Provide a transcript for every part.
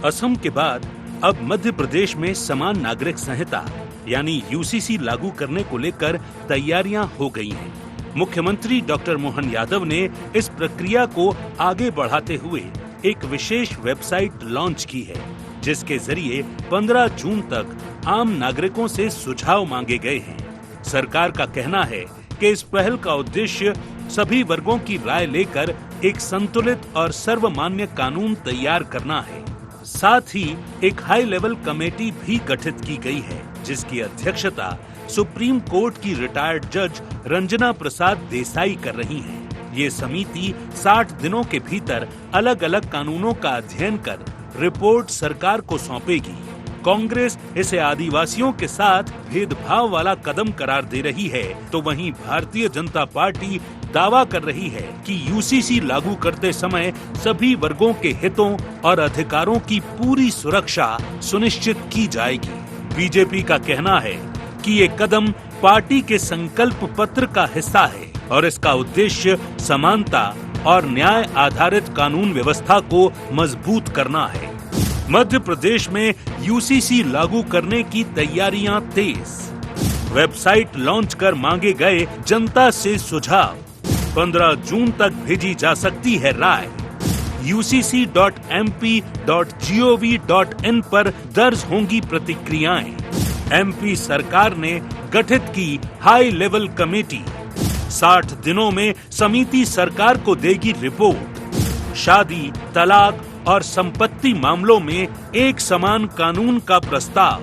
असम के बाद अब मध्य प्रदेश में समान नागरिक संहिता यानी यूसीसी लागू करने को लेकर तैयारियां हो गई हैं। मुख्यमंत्री डॉक्टर मोहन यादव ने इस प्रक्रिया को आगे बढ़ाते हुए एक विशेष वेबसाइट लॉन्च की है, जिसके जरिए 15 जून तक आम नागरिकों से सुझाव मांगे गए हैं। सरकार का कहना है कि इस पहल का उद्देश्य सभी वर्गों की राय लेकर एक संतुलित और सर्वमान्य कानून तैयार करना है। साथ ही एक हाई लेवल कमेटी भी गठित की गई है, जिसकी अध्यक्षता सुप्रीम कोर्ट की रिटायर्ड जज रंजना प्रसाद देसाई कर रही हैं। ये समिति 60 दिनों के भीतर अलग अलग कानूनों का अध्ययन कर रिपोर्ट सरकार को सौंपेगी। कांग्रेस इसे आदिवासियों के साथ भेदभाव वाला कदम करार दे रही है, तो वहीं भारतीय जनता पार्टी दावा कर रही है कि यूसीसी लागू करते समय सभी वर्गों के हितों और अधिकारों की पूरी सुरक्षा सुनिश्चित की जाएगी। बीजेपी का कहना है कि ये कदम पार्टी के संकल्प पत्र का हिस्सा है और इसका उद्देश्य समानता और न्याय आधारित कानून व्यवस्था को मजबूत करना है। मध्य प्रदेश में यूसीसी लागू करने की तैयारियां तेज। वेबसाइट लॉन्च कर मांगे गए जनता से सुझाव। 15 जून तक भेजी जा सकती है राय। ucc.mp.gov.in पर दर्ज होंगी प्रतिक्रियाएं। एमपी सरकार ने गठित की हाई लेवल कमेटी। 60 दिनों में समिति सरकार को देगी रिपोर्ट। शादी, तलाक और संपत्ति मामलों में एक समान कानून का प्रस्ताव।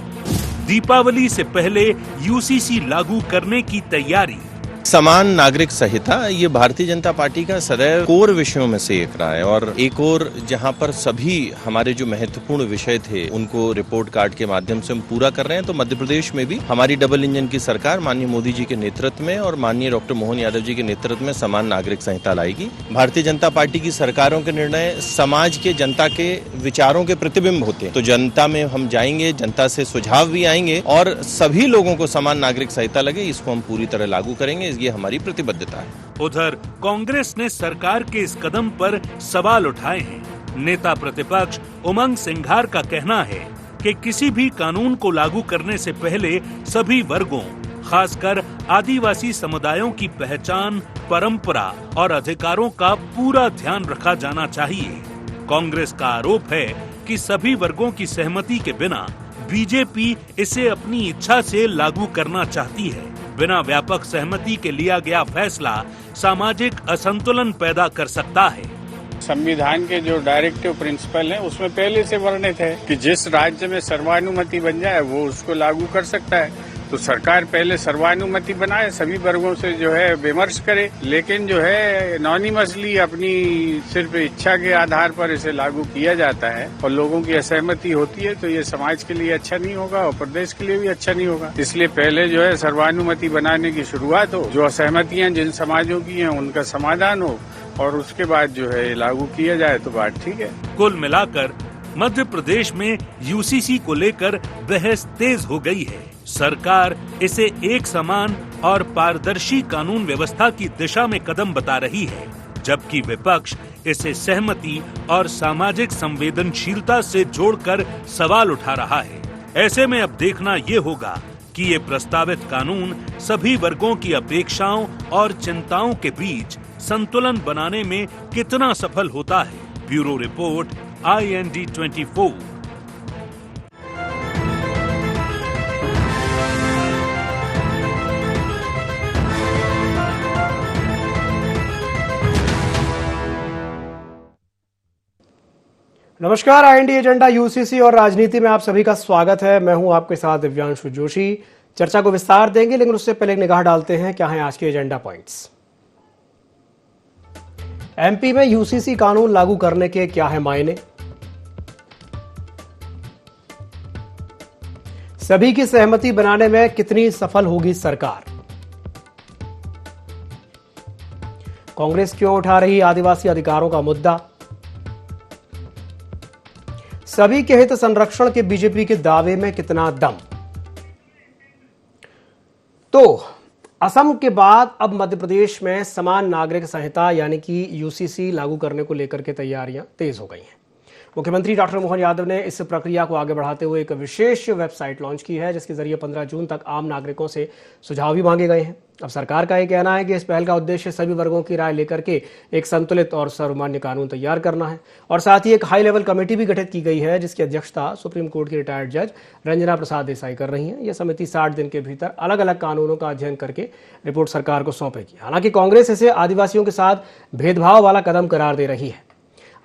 दीपावली से पहले यूसीसी लागू करने की तैयारी। समान नागरिक संहिता ये भारतीय जनता पार्टी का सदैव कोर विषयों में से एक रहा है और एक और जहां पर सभी हमारे जो महत्वपूर्ण विषय थे उनको रिपोर्ट कार्ड के माध्यम से हम पूरा कर रहे हैं। तो मध्य प्रदेश में भी हमारी डबल इंजन की सरकार माननीय मोदी जी के नेतृत्व में और माननीय डॉक्टर मोहन यादव जी के नेतृत्व में समान नागरिक संहिता लाएगी। भारतीय जनता पार्टी की सरकारों के निर्णय समाज के, जनता के विचारों के प्रतिबिंब होते हैं। तो जनता में हम जाएंगे, जनता से सुझाव भी आएंगे और सभी लोगों को समान नागरिक संहिता लगे, इसको हम पूरी तरह लागू करेंगे। ये हमारी प्रतिबद्धता है। उधर कांग्रेस ने सरकार के इस कदम पर सवाल उठाए हैं। नेता प्रतिपक्ष उमंग सिंघार का कहना है कि किसी भी कानून को लागू करने से पहले सभी वर्गों, खासकर आदिवासी समुदायों की पहचान, परंपरा और अधिकारों का पूरा ध्यान रखा जाना चाहिए। कांग्रेस का आरोप है कि सभी वर्गों की सहमति के बिना बीजेपी इसे अपनी इच्छा से लागू करना चाहती है। बिना व्यापक सहमति के लिया गया फैसला सामाजिक असंतुलन पैदा कर सकता है। संविधान के जो डायरेक्टिव प्रिंसिपल हैं उसमें पहले से वर्णित है कि जिस राज्य में सर्वानुमति बन जाए वो उसको लागू कर सकता है। तो सरकार पहले सर्वानुमति बनाए, सभी वर्गों से जो है विमर्श करे, लेकिन जो है एनोनिमसली अपनी सिर्फ इच्छा के आधार पर इसे लागू किया जाता है और लोगों की असहमति होती है, तो ये समाज के लिए अच्छा नहीं होगा और प्रदेश के लिए भी अच्छा नहीं होगा। इसलिए पहले जो है सर्वानुमति बनाने की शुरुआत हो, जो असहमतियां जिन समाजों की हैं उनका समाधान हो और उसके बाद जो है लागू किया जाए तो बात ठीक है। कुल मिलाकर मध्य प्रदेश में यूसीसी को लेकर बहस तेज हो गई है। सरकार इसे एक समान और पारदर्शी कानून व्यवस्था की दिशा में कदम बता रही है, जबकि विपक्ष इसे सहमति और सामाजिक संवेदनशीलता से जोड़कर सवाल उठा रहा है। ऐसे में अब देखना ये होगा कि ये प्रस्तावित कानून सभी वर्गों की अपेक्षाओं और चिंताओं के बीच संतुलन बनाने में कितना सफल होता है। Bureau report IND 24। नमस्कार, IND एजेंडा यूसीसी और राजनीति में आप सभी का स्वागत है। मैं हूं आपके साथ दिव्यांशु जोशी। चर्चा को विस्तार देंगे, लेकिन उससे पहले एक निगाह डालते हैं क्या है आज के एजेंडा पॉइंट्स। एमपी में यूसीसी कानून लागू करने के क्या है मायने, सभी की सहमति बनाने में कितनी सफल होगी सरकार, कांग्रेस क्यों उठा रही आदिवासी अधिकारों का मुद्दा, सभी के हित संरक्षण के बीजेपी के दावे में कितना दम। तो असम के बाद अब मध्य प्रदेश में समान नागरिक संहिता यानी कि यूसीसी लागू करने को लेकर के तैयारियां तेज हो गई हैं। मुख्यमंत्री डॉक्टर मोहन यादव ने इस प्रक्रिया को आगे बढ़ाते हुए एक विशेष वेबसाइट लॉन्च की है, जिसके जरिए 15 जून तक आम नागरिकों से सुझाव भी मांगे गए हैं। अब सरकार का ये कहना है कि इस पहल का उद्देश्य सभी वर्गों की राय लेकर के एक संतुलित और सर्वमान्य कानून तैयार करना है। और साथ ही एक हाई लेवल कमेटी भी गठित की गई है, जिसकी अध्यक्षता सुप्रीम कोर्ट की रिटायर्ड जज रंजना प्रसाद देसाई कर रही हैं। यह समिति 60 दिन के भीतर अलग अलग कानूनों का अध्ययन करके रिपोर्ट सरकार को सौंपेगी। हालांकि कांग्रेस इसे आदिवासियों के साथ भेदभाव वाला कदम करार दे रही है।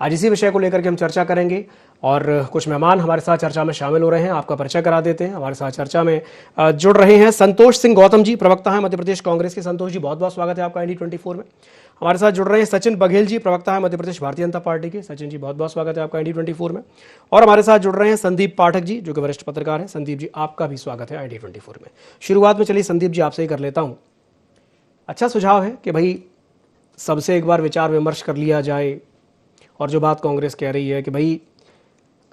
आज इसी विषय को लेकर के हम चर्चा करेंगे और कुछ मेहमान हमारे साथ चर्चा में शामिल हो रहे हैं। आपका परिचय करा देते हैं। हमारे साथ चर्चा में जुड़ रहे हैं संतोष सिंह गौतम जी, प्रवक्ता हैं मध्य प्रदेश कांग्रेस के। संतोष जी, बहुत बहुत स्वागत है आपका ND24 में। हमारे साथ जुड़ रहे हैं सचिन बघेल जी, प्रवक्ता हैं मध्य प्रदेश भारतीय जनता पार्टी के। सचिन जी, बहुत बहुत स्वागत है आपका ND24 में। और हमारे साथ जुड़ रहे हैं संदीप पाठक जी, जो कि वरिष्ठ पत्रकार हैं। संदीप जी, आपका भी स्वागत है ND24 में। शुरुआत में चलिए संदीप जी आपसे ही कर लेता हूँ। अच्छा सुझाव है कि भाई सबसे एक बार विचार विमर्श कर लिया जाए, और जो बात कांग्रेस कह रही है कि भाई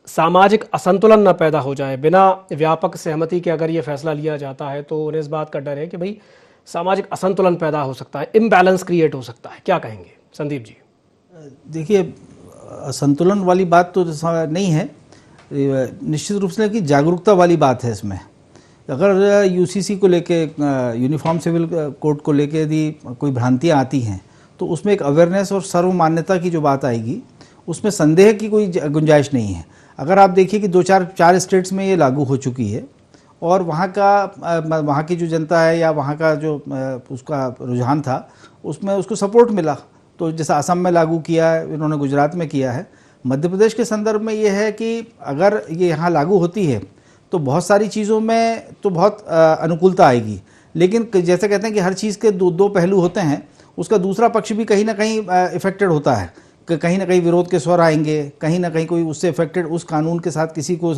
सामाजिक असंतुलन न पैदा हो जाए। बिना व्यापक सहमति के अगर ये फैसला लिया जाता है तो उन्हें इस बात का डर है कि भाई सामाजिक असंतुलन पैदा हो सकता है, इम्बैलेंस क्रिएट हो सकता है। क्या कहेंगे संदीप जी? देखिए, असंतुलन वाली बात तो नहीं है, निश्चित रूप से कि जागरूकता वाली बात है इसमें। अगर यूसीसी को लेके, यूनिफॉर्म सिविल कोड को लेके यदि कोई भ्रांतियाँ आती हैं तो उसमें एक अवेयरनेस और सर्वमान्यता की जो बात आएगी उसमें संदेह की कोई गुंजाइश नहीं है। अगर आप देखिए कि 4 स्टेट्स में ये लागू हो चुकी है और वहाँ की जो जनता है या वहाँ का जो उसका रुझान था उसमें उसको सपोर्ट मिला। तो जैसा असम में लागू किया है, इन्होंने गुजरात में किया है। मध्य प्रदेश के संदर्भ में ये है कि अगर ये यहाँ लागू होती है तो बहुत सारी चीज़ों में तो बहुत अनुकूलता आएगी, लेकिन जैसे कहते हैं कि हर चीज़ के दो पहलू होते हैं, उसका दूसरा पक्ष भी कहीं ना कहीं इफेक्टेड होता है। कहीं ना कहीं विरोध के स्वर आएंगे, कहीं ना कहीं कोई उससे इफेक्टेड, उस कानून के साथ किसी को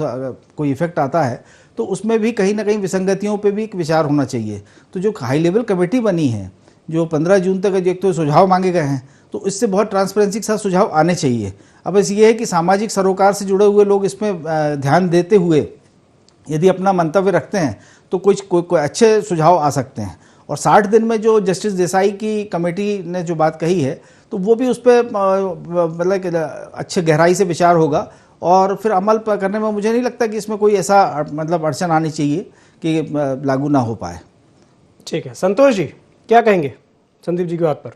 कोई इफेक्ट आता है तो उसमें भी कहीं ना कहीं विसंगतियों पे भी एक विचार होना चाहिए। तो जो हाई लेवल कमेटी बनी है, जो 15 जून तक एक तो सुझाव मांगे गए हैं, तो इससे बहुत ट्रांसपेरेंसी के साथ सुझाव आने चाहिए। अब बस ये है कि सामाजिक सरोकार से जुड़े हुए लोग इसमें ध्यान देते हुए यदि अपना मंतव्य रखते हैं तो कोई अच्छे सुझाव आ सकते हैं। और 60 दिन में जो जस्टिस देसाई की कमेटी ने जो बात कही है तो वो भी उस पर मतलब अच्छे गहराई से विचार होगा और फिर अमल करने में मुझे नहीं लगता कि इसमें कोई ऐसा मतलब अड़चन आनी चाहिए कि लागू ना हो पाए। ठीक है, संतोष जी क्या कहेंगे संदीप जी की बात पर?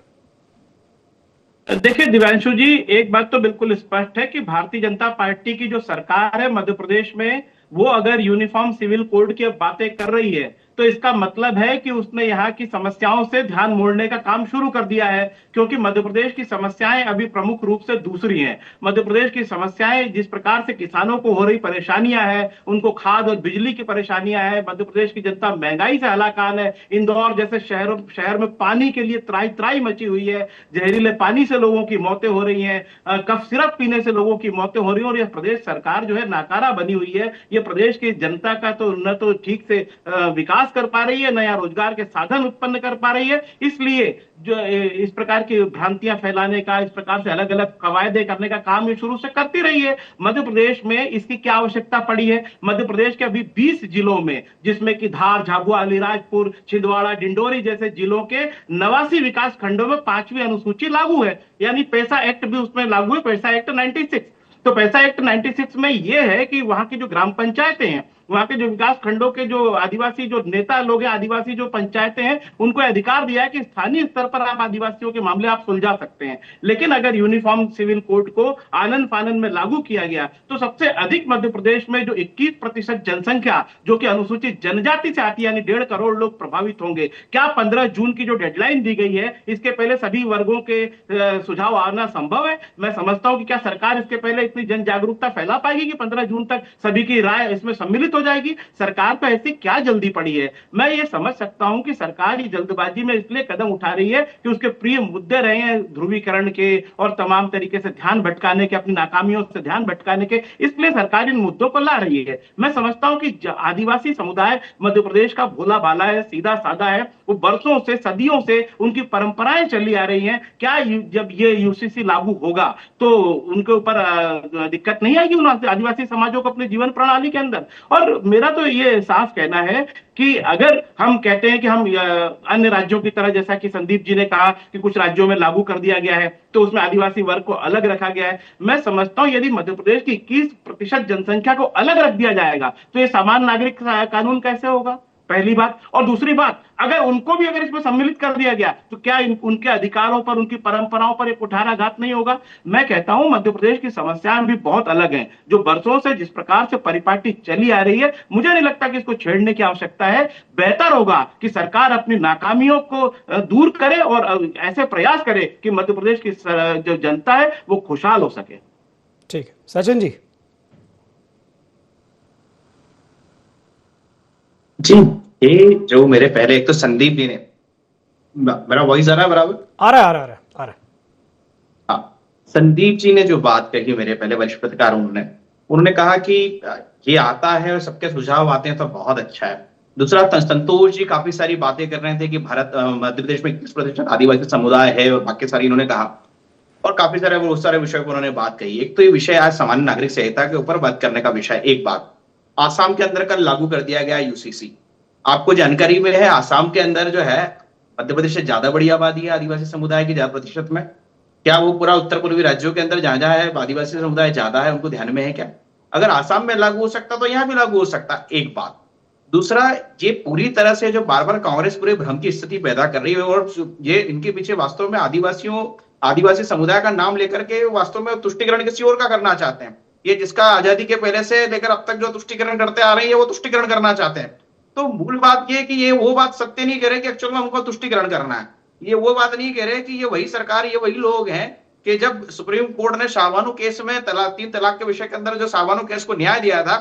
देखिए दिव्यांशु जी, एक बात तो बिल्कुल स्पष्ट है कि भारतीय जनता पार्टी की जो सरकार है मध्य प्रदेश में, वो अगर यूनिफॉर्म सिविल कोड की बातें कर रही है तो इसका मतलब है कि उसने यहाँ की समस्याओं से ध्यान मोड़ने का काम शुरू कर दिया है, क्योंकि मध्य प्रदेश की समस्याएं अभी प्रमुख रूप से दूसरी हैं। मध्य प्रदेश की समस्याएं जिस प्रकार से किसानों को हो रही परेशानियां हैं, उनको खाद और बिजली की परेशानियां हैं, मध्य प्रदेश की जनता महंगाई से हलाकान है। इंदौर जैसे शहर में पानी के लिए त्राई त्राई मची हुई है, जहरीले पानी से लोगों की मौतें हो रही हैं, कफ सिरप पीने से लोगों की मौतें हो रही हैं। और यह प्रदेश सरकार जो है नाकारा बनी हुई है। ये प्रदेश की जनता का तो न तो ठीक से विकास कर पा रही है, नया रोजगार के साधन उत्पन्न कर पा रही है। इसलिए जो इस प्रकार की भ्रांतियां फैलाने का, इस प्रकार से अलग अलग कवायदे करने का काम ये शुरू से करती रही है। मध्य प्रदेश में इसकी क्या आवश्यकता पड़ी है? मध्य प्रदेश के अभी 20 जिलों में, जिसमें कि धार, झाबुआ, अलीराजपुर, छिंदवाड़ा, डिंडोरी जैसे जिलों के 89 विकास खंडों में 5वीं अनुसूची लागू है, यानी पैसा एक्ट भी उसमें लागू है, पैसा एक्ट 96। तो पैसा एक्ट 96 में यह है कि वहां की जो ग्राम पंचायतें हैं, वहां के जो विकास खंडों के जो आदिवासी जो नेता लोग हैं, आदिवासी जो पंचायतें हैं, उनको अधिकार दिया है कि स्थानीय स्तर पर आप आदिवासियों के मामले आप सुलझा सकते हैं। लेकिन अगर यूनिफॉर्म सिविल कोड को आनन फानन में लागू किया गया तो सबसे अधिक मध्य प्रदेश में जो 21% जनसंख्या जो कि अनुसूचित जनजाति से आती है, यानी 1.5 करोड़ लोग प्रभावित होंगे। क्या 15 जून की जो डेडलाइन दी गई है, इसके पहले सभी वर्गों के सुझाव आना संभव है? मैं समझता हूं कि क्या सरकार इसके पहले इतनी जन जागरूकता फैला पाएगी कि 15 जून तक सभी की राय इसमें सम्मिलित हो जाएगी? सरकार को ऐसी क्या जल्दी पड़ी है? मैं ये समझ सकता हूं कि सरकार ये जल्दबाजी में इसलिए कदम उठा रही है कि उसके प्रिय मुद्दे रहे हैं ध्रुवीकरण के और तमाम तरीके से ध्यान भटकाने के, अपनी नाकामियों से ध्यान भटकाने के, इसलिए सरकार इन मुद्दों को ला रही है। मैं समझता हूं कि आदिवासी समुदाय मध्य प्रदेश का भोला भाला है, सीधा साधा है। वो बरसों से, सदियों से उनकी परंपराएं चली आ रही हैं। क्या जब ये यूसीसी लागू होगा तो उनके ऊपर दिक्कत नहीं आएगी उन आदिवासी समाजों को अपने जीवन प्रणाली के अंदर? और और मेरा तो ये साफ कहना है कि अगर हम कहते हैं कि हम अन्य राज्यों की तरह, जैसा कि संदीप जी ने कहा कि कुछ राज्यों में लागू कर दिया गया है तो उसमें आदिवासी वर्ग को अलग रखा गया है, मैं समझता हूं यदि मध्य प्रदेश की 21% जनसंख्या को अलग रख दिया जाएगा तो ये सामान्य नागरिक कानून कैसे होगा, पहली बात। और दूसरी बात, अगर उनको भी अगर इसमें सम्मिलित कर दिया गया तो क्या उनके अधिकारों पर, उनकी परंपराओं पर एक कुठाराघात नहीं होगा? मैं कहता हूं मध्य प्रदेश की समस्याएं भी बहुत अलग हैं, जो बरसों से जिस प्रकार से परिपाटी चली आ रही है, मुझे नहीं लगता कि इसको छेड़ने की आवश्यकता है। बेहतर होगा कि सरकार अपनी नाकामियों को दूर करे और ऐसे प्रयास करे कि मध्य प्रदेश की जो जनता है वो खुशहाल हो सके। ठीक है, सचिन जी। जी, ये जो मेरे पहले, एक तो संदीप जी ने, मेरा वॉइस आ रहा है बराबर? आ रहा है। हाँ, संदीप जी ने जो बात कही मेरे पहले वरिष्ठ पत्रकार, उन्होंने कहा कि ये आता है और सबके सुझाव आते हैं तो बहुत अच्छा है। दूसरा, संतोष जी काफी सारी बातें कर रहे थे कि मध्य प्रदेश में 21% आदिवासी समुदाय है और बाकी सारी इन्होंने कहा, और काफी सारे बहुत सारे विषयों पर उन्होंने बात कही। एक तो ये विषय आज सामान्य नागरिक संहिता के ऊपर बात करने का विषय। एक बात, आसाम के अंदर कल लागू कर दिया गया यूसीसी। आपको जानकारी में है, आसाम के अंदर जो है मध्य प्रदेश से ज्यादा बड़ी आबादी है आदिवासी समुदाय की, 10% में। क्या वो पूरा उत्तर पूर्वी राज्यों के अंदर जहां जहां है आदिवासी समुदाय ज्यादा है, उनको ध्यान में है क्या? अगर आसाम में लागू हो सकता तो यहाँ भी लागू हो सकता, एक बात। दूसरा, ये पूरी तरह से जो बार बार कांग्रेस पूरे भ्रम की स्थिति पैदा कर रही है, और ये इनके पीछे वास्तव में आदिवासी समुदाय का नाम लेकर के वास्तव में तुष्टिकरण किसी और का करना चाहते हैं। ये जिसका आजादी के पहले से लेकर अब तक जो तुष्टिकरण करते आ रहे हैं, वो तुष्टिकरण करना चाहते हैं। तो मूल बात ये कि ये वो बात सत्य नहीं कह रहे कि एक्चुअल में हमको तुष्टिकरण करना है। ये वो बात नहीं कह रहे कि ये वही सरकार, ये वही लोग हैं कि जब सुप्रीम कोर्ट ने शाहबानो केस में 3 तलाक के विषय के अंदर जो शाहबानो केस को न्याय दिया था,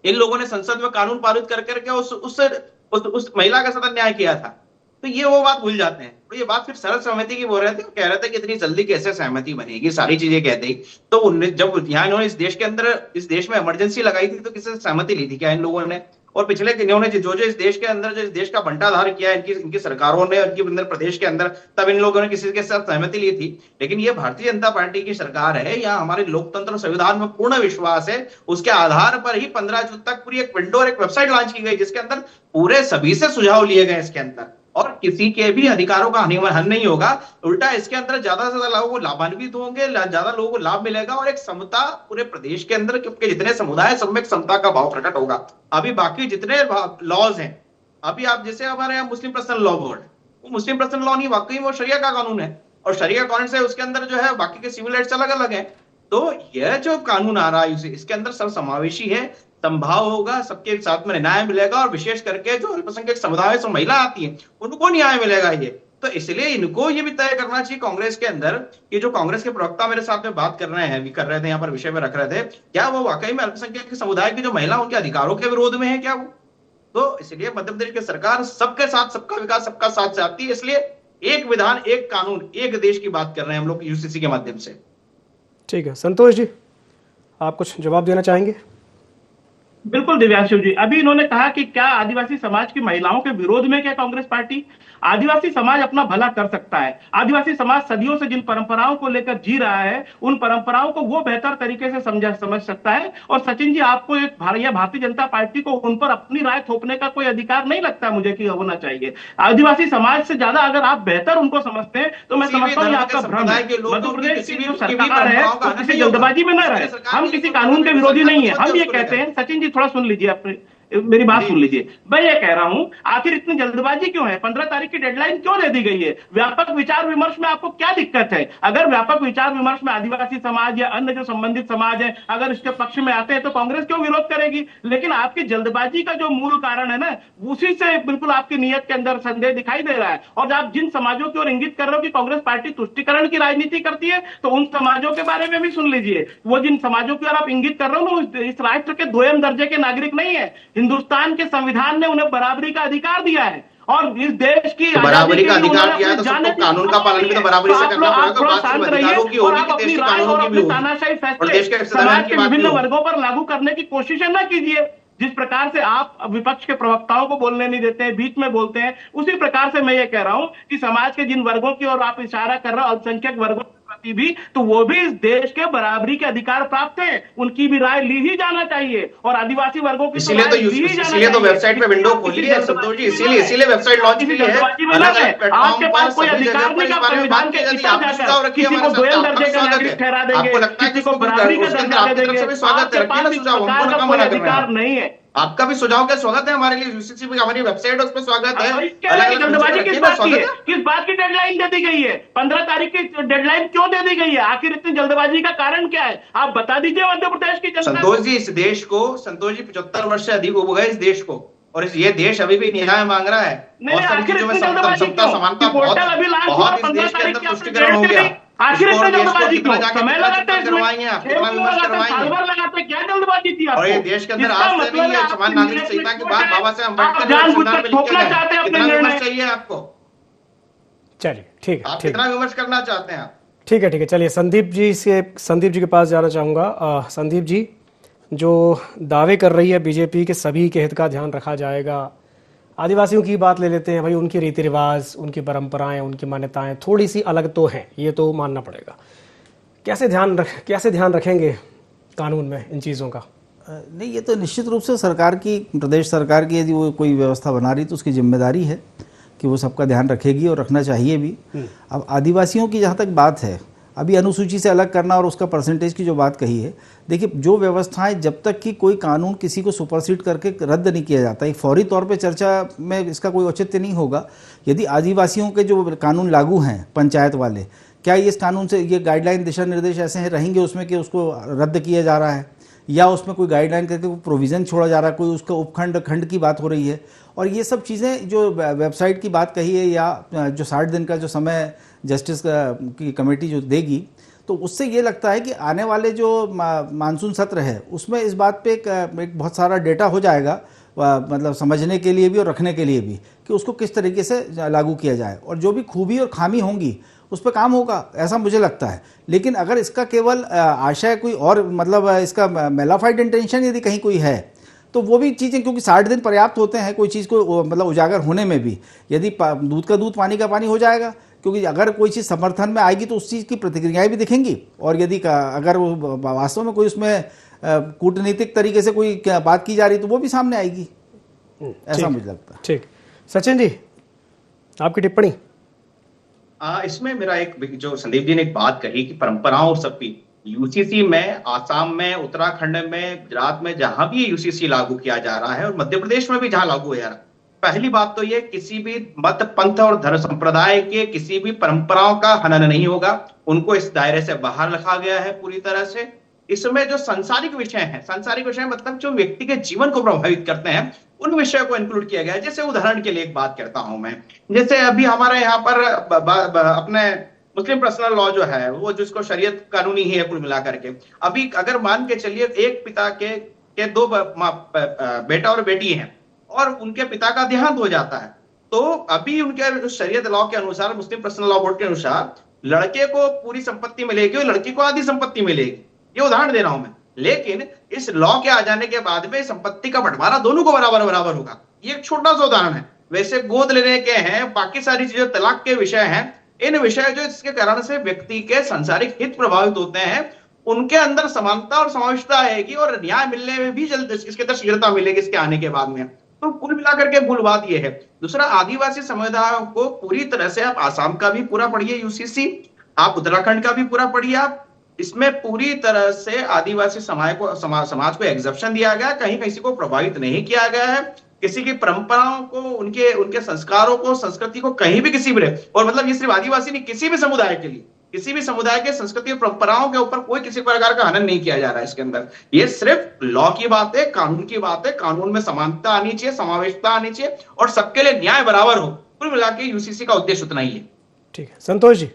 इन लोगों ने संसद में कानून पारित कर करके उस महिला के साथ अन्याय किया था। तो ये वो बात भूल जाते हैं। तो ये बात फिर सरल सहमति की बोल रहे थे, कह रहे थे कि इतनी जल्दी कैसे सहमति बनेगी, सारी चीजें कहते ही। तो जब यहाँ इन्होंने इस देश में इमरजेंसी लगाई थी तो किसी से सहमति ली थी क्या इन लोगों ने? और पिछले इन्होंने जो इस देश के अंदर जो इस देश का बंटाधार किया इनकी सरकारों ने, इनके अंदर प्रदेश के अंदर, तब इन लोगों ने किसी के साथ सहमति ली थी। लेकिन ये भारतीय जनता पार्टी की सरकार है, यहाँ हमारे लोकतंत्र संविधान में पूर्ण विश्वास है। उसके आधार पर ही 15 जून तक पूरी एक विंडो और एक वेबसाइट लॉन्च की गई, जिसके अंदर पूरे सभी से सुझाव लिए गए इसके अंदर, और किसी के भी अधिकारों का हनन नहीं होगा। उल्टा इसके अंदर ज्यादा से ज्यादा लोगों को लाभान्वित होंगे, ज्यादा लोगों को लाभ मिलेगा, और एक समता पूरे प्रदेश के अंदर, क्योंकि जितने समुदाय सब में एक समता का भाव प्रकट होगा। अभी बाकी जितने लॉज हैं, अभी आप जैसे हमारे यहाँ मुस्लिम पर्सनल लॉ बोर्ड, वो मुस्लिम पर्सनल लॉ नहीं, वाकई वो शरिया का कानून है, और शरिया कानून से उसके अंदर जो है बाकी के सिविल राइट्स अलग अलग है। तो यह जो कानून आ रहा है इसके अंदर सब समावेशी है, संभाव होगा, सबके साथ में न्याय मिलेगा, और विशेष करके जो अल्पसंख्यक समुदाय से महिला आती है उनको न्याय मिलेगा। ये तो इसलिए इनको ये भी तय करना चाहिए कांग्रेस के अंदर, कि जो कांग्रेस के प्रवक्ता मेरे साथ में बात कर रहे थे यहाँ पर विषय में रख रहे थे, क्या वो वाकई में अल्पसंख्यक समुदाय की जो महिला उनके अधिकारों के विरोध में है क्या वो? तो इसलिए मध्य प्रदेश की सरकार सबके साथ, सबका विकास, सबका साथ चाहती है। इसलिए एक विधान, एक कानून, एक देश की बात कर रहे हैं हम लोग यूसीसी के माध्यम से। ठीक है, संतोष जी आप कुछ जवाब देना चाहेंगे? बिल्कुल दिव्यांशु जी, अभी इन्होंने कहा कि क्या आदिवासी समाज की महिलाओं के विरोध में क्या कांग्रेस पार्टी? आदिवासी समाज अपना भला कर सकता है। आदिवासी समाज सदियों से जिन परंपराओं को लेकर जी रहा है, उन परंपराओं को वो बेहतर तरीके से समझ सकता है। और सचिन जी, आपको एक भारतीय जनता पार्टी को उन पर अपनी राय थोपने का कोई अधिकार नहीं लगता मुझे कि होना चाहिए। आदिवासी समाज से ज्यादा अगर आप बेहतर उनको समझते हैं तो मैं समझता हूँ आपका भ्रम है। मध्य प्रदेश की जो सरकार है वो किसी जल्दबाजी में न रहे। हम किसी कानून के विरोधी नहीं है। हम ये कहते हैं, सचिन जी थोड़ा सुन लीजिए, अपने मेरी बात सुन लीजिए। मैं ये कह रहा हूं, आखिर इतनी जल्दबाजी क्यों है? 15 तारीख की डेडलाइन क्यों दे दी गई है? व्यापक विचार विमर्श में आपको क्या दिक्कत है? अगर व्यापक विचार विमर्श में आदिवासी समाज या अन्य जो संबंधित समाज है अगर इसके पक्ष में आते हैं तो कांग्रेस क्यों विरोध करेगी? लेकिन आपकी जल्दबाजी का जो मूल कारण है ना, उसी से बिल्कुल आपकी नीयत के अंदर संदेह दिखाई दे रहा है। और आप जिन समाजों की ओर इंगित कर रहे हो कि कांग्रेस पार्टी तुष्टिकरण की राजनीति करती है, तो उन समाजों के बारे में भी सुन लीजिए। वो जिन समाजों की ओर आप इंगित कर रहे हो ना, इस राष्ट्र के 2म दर्जे के नागरिक नहीं है। हिंदुस्तान के संविधान ने उन्हें बराबरी का अधिकार दिया है, और इस देश की बराबरी का अधिकार दिया है, तो सबको कानून का पालन भी तो बराबरी से करना पड़ेगा। बात सिर्फ अधिकारों की होगी कि देश के कानूनों की भी होगी, और देश के समाज के विभिन्न वर्गों पर लागू करने की कोशिश न कीजिए। जिस प्रकार से आप विपक्ष के प्रवक्ताओं को बोलने नहीं देते हैं, बीच में बोलते हैं, उसी प्रकार से मैं ये कह रहा हूं कि समाज के जिन वर्गों की ओर आप इशारा कर रहे हो, अल्पसंख्यक वर्गों आदिवासी भी, तो वो भी इस देश के बराबरी के अधिकार प्राप्त है, उनकी भी राय ली ही जाना चाहिए और आदिवासी वर्गों की इसीलिए तो वेबसाइट पे विंडो खोली है संतोष जी, इसीलिए वेबसाइट लॉन्च की है। आपके पास कोई अधिकार नहीं का संविधान के भीतर जाकर किसी को दोयम दर्जे का नागरिक ठहरा देंगे, किसी को बराबरी का दर्जा दे देंगे। आपके पास इस प्रकार का कोई अधिकार नहीं है। आपका भी सुझाव का स्वागत है, हमारे लिए यूसीसी की हमारी वेबसाइट है, उस पर स्वागत है। जल्दबाजी किस बात की है? किस बात की डेडलाइन दे दी गई है? 15 तारीख की डेडलाइन क्यों दे दी गई है? आखिर इतनी जल्दबाजी का कारण क्या है? आप बता दीजिए मध्य प्रदेश की जनता। संतोष जी, इस देश को, संतोष जी 75 वर्ष से अधिक हो गए इस देश को, और ये देश अभी भी न्याय मांग रहा है। आखिर इतनी जल्दबाजी क्यों? पोर्टल अभी लॉन्च हुआ, 15 तारीख की तुष्टिकरण हो गया। आखिर इतनी जल्दबाजी क्यों? समय लगाते हैं, करवाएंगे, लगाते, क्या जल्दबाजी थी आपको? और ये देश के अंदर आज से नहीं है, समान नागरिक संहिता के बाद बाबा साहब अम्बेडकर जानबूझकर ठोकना चाहते हैं अपने निर्णय। चाहिए आपको, चलिए ठीक है, आप कितना विमर्श करना चाहते हैं? ठीक है। चलिए संदीप जी के पास जाना चाहूँगा। संदीप जी, जो दावे कर रही है बीजेपी के सभी के हित का ध्यान रखा जाएगा, आदिवासियों की बात ले लेते हैं भाई, उनके रीति रिवाज, उनकी परंपराएं, उनकी मान्यताएं थोड़ी सी अलग तो हैं, ये तो मानना पड़ेगा। कैसे ध्यान रखेंगे कानून में इन चीज़ों का? नहीं, ये तो निश्चित रूप से सरकार की, प्रदेश सरकार की, यदि वो कोई व्यवस्था बना रही तो उसकी जिम्मेदारी है कि वो सबका ध्यान रखेगी और रखना चाहिए भी। अब आदिवासियों की जहाँ तक बात है, अभी अनुसूची से अलग करना और उसका परसेंटेज की जो बात कही है, देखिए जो व्यवस्थाएं, जब तक कि कोई कानून किसी को सुपरसीड करके रद्द नहीं किया जाता, एक फौरी तौर पे चर्चा में इसका कोई औचित्य नहीं होगा। यदि आदिवासियों के जो कानून लागू हैं पंचायत वाले, क्या इस कानून से ये गाइडलाइन, दिशा निर्देश ऐसे हैं रहेंगे उसमें कि उसको रद्द किया जा रहा है, या उसमें कोई गाइडलाइन करके कोई प्रोविज़न छोड़ा जा रहा है, कोई उसका उपखंड खंड की बात हो रही है। और ये सब चीज़ें जो वेबसाइट की बात कही है, या जो 60 दिन का जो समय जस्टिस की कमेटी जो देगी, तो उससे ये लगता है कि आने वाले जो मानसून सत्र है उसमें इस बात पे एक बहुत सारा डेटा हो जाएगा, मतलब समझने के लिए भी और रखने के लिए भी, कि उसको किस तरीके से लागू किया जाए, और जो भी खूबी और खामी होंगी उस पर काम होगा, ऐसा मुझे लगता है। लेकिन अगर इसका केवल आशय कोई और, मतलब इसका मेलाफाइड इंटेंशन यदि कहीं कोई है, तो वो भी चीज़ें, क्योंकि 60 दिन पर्याप्त होते हैं कोई चीज़ को मतलब उजागर होने में भी। यदि दूध का दूध पानी का पानी हो जाएगा, क्योंकि अगर कोई चीज़ समर्थन में आएगी तो उस चीज़ की प्रतिक्रियाएं भी दिखेंगी, और यदि अगर वो वास्तव में कोई उसमें कूटनीतिक तरीके से कोई बात की जा रही तो वो भी सामने आएगी, ऐसा मुझे लगता है। ठीक, सचिन जी आपकी टिप्पणी? इसमें मेरा एक, जो संदीप जी ने एक बात कही कि परंपराओं सबकी, यूसीसी में आसाम में, उत्तराखंड में, गुजरात में जहां भी यूसीसी लागू किया जा रहा है, और मध्य प्रदेश में भी जहां लागू हो जा रहा है, पहली बात तो ये, किसी भी मत, पंथ और धर्म संप्रदाय के किसी भी परंपराओं का हनन नहीं होगा, उनको इस दायरे से बाहर रखा गया है पूरी तरह से। इसमें जो सांसारिक विषय मतलब जो व्यक्ति के जीवन को प्रभावित करते हैं, उन विषयों को इंक्लूड किया गया है। जैसे उदाहरण के लिए एक बात करता हूं मैं, जैसे अभी हमारे यहाँ पर अपने मुस्लिम पर्सनल लॉ जो है, वो जिसको शरीयत कानूनी ही है कुल मिलाकर के, अभी अगर मान के चलिए एक पिता के 2 बेटा और बेटी हैं, और उनके पिता का देहांत हो जाता है, तो अभी उनके शरीयत लॉ के अनुसार, मुस्लिम पर्सनल लॉ बोर्ड के अनुसार, लड़के को पूरी संपत्ति मिलेगी और लड़की को आधी संपत्ति मिलेगी। ये उदाहरण दे रहा हूं मैं। लेकिन इस लॉ के आ जाने के बाद में संपत्ति का बंटवारा दोनों को बराबर होगा। ये एक छोटा सा उदाहरण है। वैसे गोद लेने के हैं, बाकी सारी चीजें तलाक के विषय हैं, इन विषय जो इसके कारण से व्यक्ति के सांसारिक हित प्रभावित होते हैं, उनके अंदर समानता और समावेशता आएगी, और न्याय मिलने में भी जल्द इसके अंदर शीघ्रता मिलेगी इसके आने के बाद में। तो कुल मिलाकर के मूल बात यह है। दूसरा, आदिवासी समुदायों को पूरी तरह से, आप आसाम का भी पूरा पढ़िए यूसीसी, आप उत्तराखंड का भी पूरा पढ़िए, आप इसमें पूरी तरह से आदिवासी समाज को एग्जेप्शन दिया गया, कहीं किसी को प्रभावित नहीं किया गया है, किसी की परंपराओं को, उनके संस्कारों को, संस्कृति को कहीं भी किसी भी, और मतलब ये सिर्फ आदिवासी नहीं, किसी भी समुदाय के लिए, किसी भी समुदाय के संस्कृति और परंपराओं के ऊपर कोई किसी प्रकार का हनन नहीं किया जा रहा है इसके अंदर। ये सिर्फ लॉ की बात है, कानून की बात है। कानून में समानता आनी चाहिए, समावेशता आनी चाहिए, और सबके लिए न्याय बराबर हो। कुल मिला के यूसीसी का उद्देश्य उतना ही है। ठीक है, संतोष जी।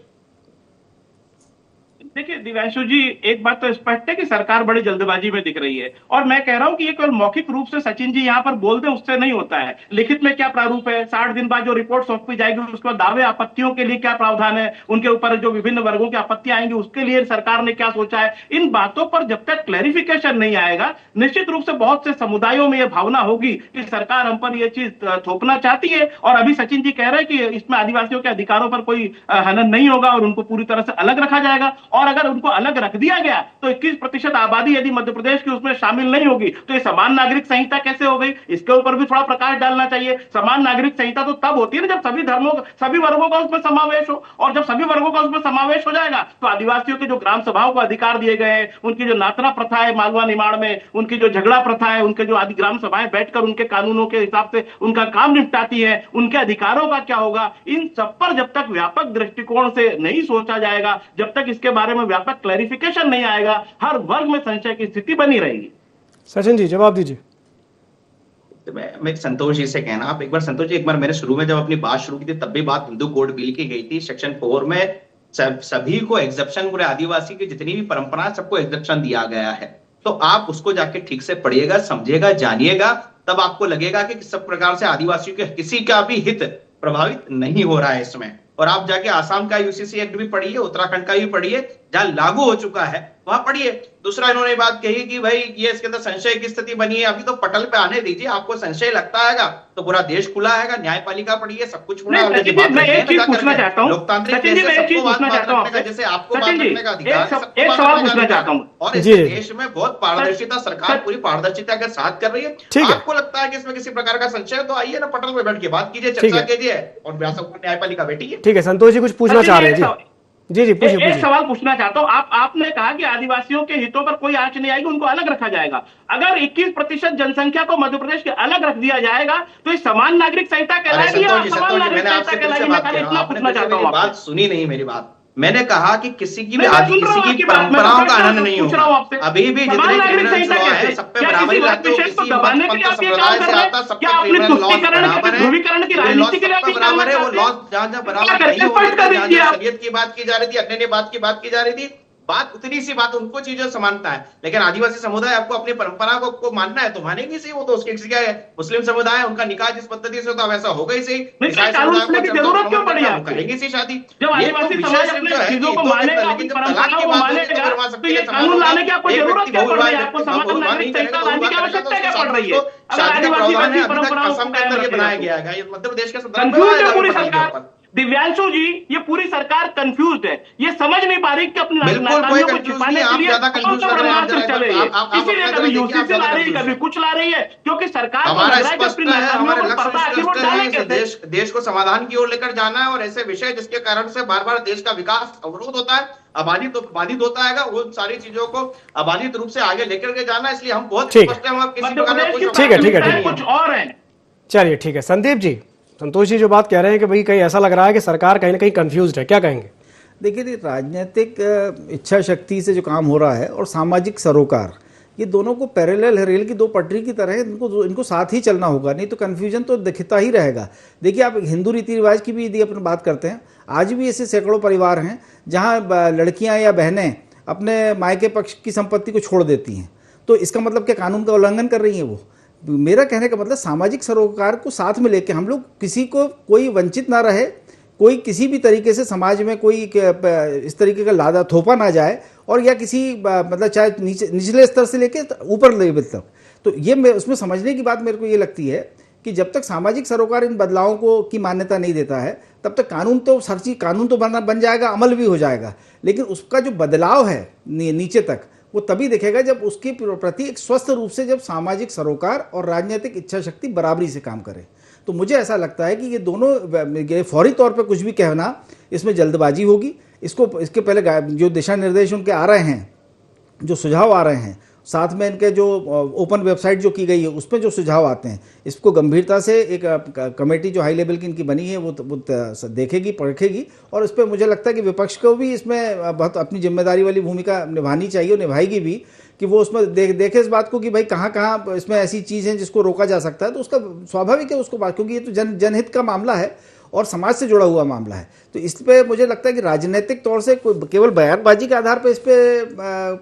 देखिए दिव्यांशु जी, एक बात तो स्पष्ट है कि सरकार बड़ी जल्दबाजी में दिख रही है, और मैं कह रहा हूं कि ये केवल मौखिक रूप से सचिन जी यहाँ पर बोल दें उससे नहीं होता है। लिखित में क्या प्रारूप है, 60 दिन बाद जो रिपोर्ट सौंपी जाएगी उसके बाद दावे आपत्तियों के लिए क्या प्रावधान है, उनके ऊपर जो विभिन्न वर्गों की आपत्तियां आएंगी उसके लिए सरकार ने क्या सोचा है, इन बातों पर जब तक क्लैरिफिकेशन नहीं आएगा निश्चित रूप से बहुत से समुदायों में यह भावना होगी कि सरकार हम पर यह चीज थोपना चाहती है। और अभी सचिन जी कह रहे हैं कि इसमें आदिवासियों के अधिकारों पर कोई हनन नहीं होगा और उनको पूरी तरह से अलग रखा जाएगा, और अगर उनको अलग रख दिया गया तो 21% आबादी यदि मध्य प्रदेश की उसमें शामिल नहीं होगी तो ये समान नागरिक संहिता कैसे हो गई, इसके ऊपर भी थोड़ा प्रकाश डालना चाहिए। समान नागरिक संहिता तो तब होती है ना जब सभी धर्मों सभी वर्गों का उसमें समावेश हो, और जब सभी वर्गों का उसमें समावेश हो जाएगा तो आदिवासियों के जो ग्राम सभाओं को अधिकार दिए गए हैं, उनकी जो नातना प्रथा है मालवा निमाड़ में, उनकी जो झगड़ा प्रथा है, उनके जो आदि ग्राम सभाएं बैठकर उनके कानूनों के हिसाब से उनका काम निपटाती है, उनके अधिकारों का क्या होगा, इन सब पर जब तक व्यापक दृष्टिकोण से नहीं सोचा जाएगा, जब तक इसके बारे में व्यापक क्लैरिफिकेशन नहीं आएगा, हर वर्ग में संशय की स्थिति बनी रहेगी। सचिन जी जवाब दीजिए। मैं संतोष जी से कहना, आप एक बार संतोष जी, एक बार मैंने शुरू में जब अपनी बात शुरू की थी तब भी बात हिंदू कोड बिल की गई थी। सेक्शन 4 में सभी को एग्जेप्शन, पूरे आदिवासी की जितनी भी परंपरा सबको एग्जेप्शन दिया गया है। तो आप उसको जाके ठीक से पढ़िएगा, समझिएगा, जानिएगा, तब आपको लगेगा कि किस प्रकार से आदिवासियों के किसी का भी हित प्रभावित नहीं हो रहा है इसमें। और आप जाके आसाम का यूसीसी एक्ट भी पढ़िए, उत्तराखंड का भी पढ़िए, जहां लागू हो चुका है वहां पढ़िए। दूसरा इन्होंने बात कही कि भाई ये इसके अंदर संशय की स्थिति बनी है, अभी तो पटल पे आने दीजिए, आपको संशय लगता है तो पूरा देश खुला है, न्यायपालिका पढ़िए, सब कुछ पूरा। मैं एक चीज पूछना चाहता हूँ लोकतांत्रिक जैसे आपको बात करने का अधिकार, एक सवाल पूछना चाहता हूँ। और इस देश में बहुत पारदर्शिता, सरकार पूरी पारदर्शिता के साथ कर रही है। आपको लगता है कि इसमें किसी प्रकार का संशय, तो आइए ना पटल पे बैठ के बात कीजिए, चर्चा कीजिए और न्यायपालिका बैठिए। ठीक है, संतोष जी कुछ पूछना चाह रहे हैं जी जी पूछिए। एक सवाल पूछना चाहता हूं, आपने कहा कि आदिवासियों के हितों पर कोई आंच नहीं आएगी, उनको अलग रखा जाएगा। अगर 21% जनसंख्या को मध्य प्रदेश के अलग रख दिया जाएगा तो इस समान नागरिक संहिता कहलाएगी या समान नागरिक संहिता कहलाएगी? मैं इतना पूछना चाहता हूं। बात सुनी नहीं मेरी बात। मैंने कहा कि किसी की परंपराओं का हनन नहीं होगा। अभी भी जितने क्रिमिनल लॉ है सब पे बराबरी लाते हो, किसी मत समुदाय से आता सब पे क्रिमिनल लॉ बराबर है, बराबर है। वो लॉ जहां बराबर नहीं हो रहे थे, जहां शरीयत की बात की जा रही थी, अन्य बात की जा रही थी, बात उतनी सी बात, उनको चीजों समानता है। लेकिन आदिवासी समुदाय आपको अपनी परंपरा को मानना है तो मानेंगे सही, वो तो उसके किसी का है। मुस्लिम समुदाय उनका निकाह जिस पद्धति से होता है वैसा होगा ही सही। ईसाई समुदाय को जरूरत क्यों पड़ी, आप करेंगे सी शादी। जब आदिवासी समाज अपने चीजों को मानेगा, अपनी परंपराओं को मानेगा, तो ये कानून लाने की आपको जरूरत क्या पड़ रही है? आपको समान नागरिक संहिता लाने की आवश्यकता क्या पड़ रही है? अगर आदिवासी परंपराओं को बनाया गया है, ये मध्य प्रदेश के संदर्भ में पूरी सरकार, दिव्यांशु जी ये पूरी सरकार कंफ्यूज है, ये समझ नहीं पा रही कि अपनी नाकामियों को छिपाने के लिए कौन सा ब्रह्मास्त्र चले, इसीलिए कभी यूसीसी ला रही है, कभी कुछ ला रही है, क्योंकि सरकार देश को समाधान की ओर लेकर जाना है। और ऐसे विषय जिसके कारण से बार बार देश का विकास अवरोध होता है, बाधित होता है, वो सारी चीजों को अबाधित रूप से आगे लेकर के जाना है। इसलिए हम बहुत स्पष्ट हैं, हम किसी प्रकार का कुछ और है। चलिए ठीक है संदीप जी, संतोष जी जो बात कह रहे हैं कि भाई कहीं ऐसा लग रहा है कि सरकार कहीं ना कहीं कंफ्यूज्ड है, क्या कहेंगे? देखिए राजनीतिक इच्छा शक्ति से जो काम हो रहा है और सामाजिक सरोकार, ये दोनों को पैरेलल है, रेल की दो पटरी की तरह है, इनको साथ ही चलना होगा, नहीं तो कन्फ्यूजन तो दिखता ही रहेगा। देखिए आप हिंदू रीति रिवाज की भी यदि अपन बात करते हैं, आज भी ऐसे सैकड़ों परिवार हैं जहाँ लड़कियाँ या बहनें अपने मायके पक्ष की संपत्ति को छोड़ देती हैं। तो इसका मतलब क्या कानून का उल्लंघन कर रही हैं वो? मेरा कहने का मतलब सामाजिक सरोकार को साथ में लेके हम लोग किसी को कोई वंचित ना रहे, कोई किसी भी तरीके से समाज में कोई इस तरीके का लादा थोपा ना जाए, और या किसी मतलब चाहे निचले स्तर से लेके ऊपर लेवल तक। तो ये उसमें समझने की बात मेरे को ये लगती है कि जब तक सामाजिक सरोकार इन बदलावों को की मान्यता नहीं देता है तब तक कानून तो बन जाएगा, अमल भी हो जाएगा, लेकिन उसका जो बदलाव है नीचे तक वो तभी दिखेगा जब उसके प्रति एक स्वस्थ रूप से जब सामाजिक सरोकार और राजनीतिक इच्छा शक्ति बराबरी से काम करे। तो मुझे ऐसा लगता है कि ये दोनों फौरी तौर पे कुछ भी कहना, इसमें जल्दबाजी होगी। इसके पहले जो दिशा निर्देश उनके आ रहे हैं, जो सुझाव आ रहे हैं, साथ में इनके जो ओपन वेबसाइट जो की गई है उसमें जो सुझाव आते हैं, इसको गंभीरता से एक कमेटी जो हाई लेवल की इनकी बनी है वो देखेगी, परखेगी, और इस पर मुझे लगता है कि विपक्ष को भी इसमें बहुत अपनी जिम्मेदारी वाली भूमिका निभानी चाहिए, और निभाएगी भी, कि वो उसमें देखे इस बात को कि भाई कहाँ कहाँ इसमें ऐसी चीज़ है जिसको रोका जा सकता है। तो उसका स्वाभाविक है उसको बात, क्योंकि ये तो जनहित का मामला है, और समाज से जुड़ा हुआ मामला है। तो इस पे मुझे लगता है कि राजनीतिक तौर से केवल बयानबाजी के आधार पर इस पे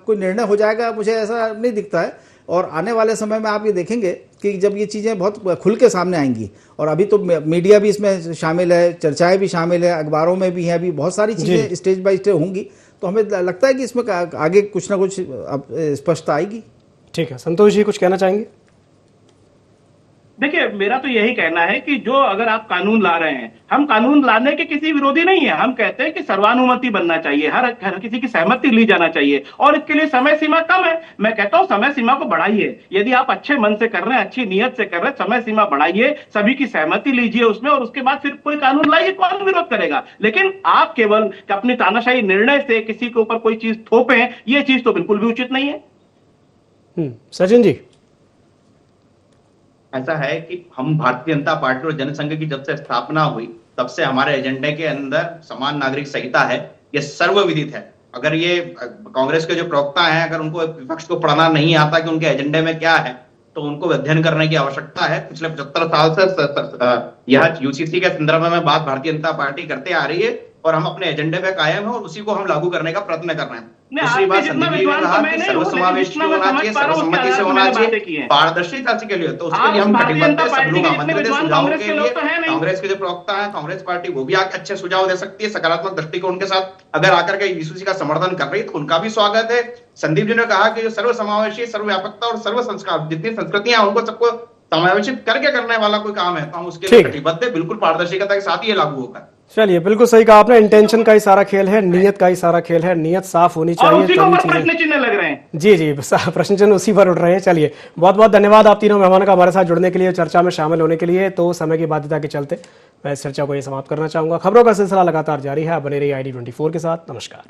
कोई निर्णय हो जाएगा, मुझे ऐसा नहीं दिखता है। और आने वाले समय में आप ये देखेंगे कि जब ये चीज़ें बहुत खुल के सामने आएंगी, और अभी तो मीडिया भी इसमें शामिल है, चर्चाएं भी शामिल है, अखबारों में भी हैं, अभी बहुत सारी चीज़ें स्टेज बाय स्टेज होंगी, तो हमें लगता है कि इसमें आगे कुछ ना कुछ स्पष्टता आएगी। ठीक है, संतोष जी कुछ कहना चाहेंगे? देखिए, मेरा तो यही कहना है कि जो अगर आप कानून ला रहे हैं, हम कानून लाने के किसी विरोधी नहीं है। हम कहते हैं कि सर्वानुमति बनना चाहिए, हर किसी की सहमति ली जाना चाहिए, और इसके लिए समय सीमा कम है। मैं कहता हूं समय सीमा को बढ़ाइए। यदि आप अच्छे मन से कर रहे हैं, अच्छी नीयत से कर रहे हैं, समय सीमा बढ़ाइए, सभी की सहमति लीजिए उसमें, और उसके बाद फिर कोई कानून लाइए, कौन विरोध करेगा। लेकिन आप केवल अपनी तानाशाही निर्णय से किसी के ऊपर कोई चीज थोपे, ये चीज तो बिल्कुल भी उचित नहीं है। सचिन जी, ऐसा है कि हम भारतीय जनता पार्टी और जनसंघ की जब से स्थापना हुई तब से हमारे एजेंडे के अंदर समान नागरिक संहिता है, ये सर्वविदित है। अगर ये कांग्रेस के जो प्रवक्ता हैं, अगर उनको विपक्ष को पढ़ना नहीं आता कि उनके एजेंडे में क्या है, तो उनको अध्ययन करने की आवश्यकता है। पिछले 75 साल से यह यूसीसी के संदर्भ में बात भारतीय जनता पार्टी करते आ रही है, और हम अपने एजेंडे पे कायम है और उसी को हम लागू करने का प्रयत्न कर रहे हैं। दूसरी बात, संदीप जी ने कहा कि सर्वसमावेशी होना चाहिए, सर्वसम्मति से होना चाहिए, पारदर्शिता के लिए, तो उसके लिए हम कटिबद्ध है। सब लोग आमंत्रित है सुझावों के लिए। कांग्रेस के जो प्रवक्ता है, कांग्रेस पार्टी, वो भी अच्छे सुझाव दे सकती है, सकारात्मक दृष्टिकोण के साथ अगर आकर के यूसीसी का समर्थन कर रही है तो उनका भी स्वागत है। संदीप जी ने कहा कि जो सर्वसमावेशी, सर्वव्यापकता और सर्व संस्कार जितनी संस्कृतियां उनको सबको समावेशित करके करने वाला कोई काम है, तो हम उसके लिए कटिबद्ध है। बिल्कुल पारदर्शिता के साथ ही ये लागू होगा। चलिए, बिल्कुल सही कहा आपने। इंटेंशन का ही सारा खेल है, नियत का ही सारा खेल है, नियत साफ होनी चाहिए। उसी पर प्रश्न चिन्ह लग रहे हैं। जी, प्रश्न चिन्ह उसी पर उठ रहे हैं। चलिए, बहुत बहुत धन्यवाद आप तीनों मेहमानों का हमारे साथ जुड़ने के लिए, चर्चा में शामिल होने के लिए। तो समय की बाध्यता के चलते मैं इस चर्चा को ये समाप्त करना चाहूंगा। खबरों का सिलसिला लगातार जारी है, बने रहिए ID24 के साथ। नमस्कार।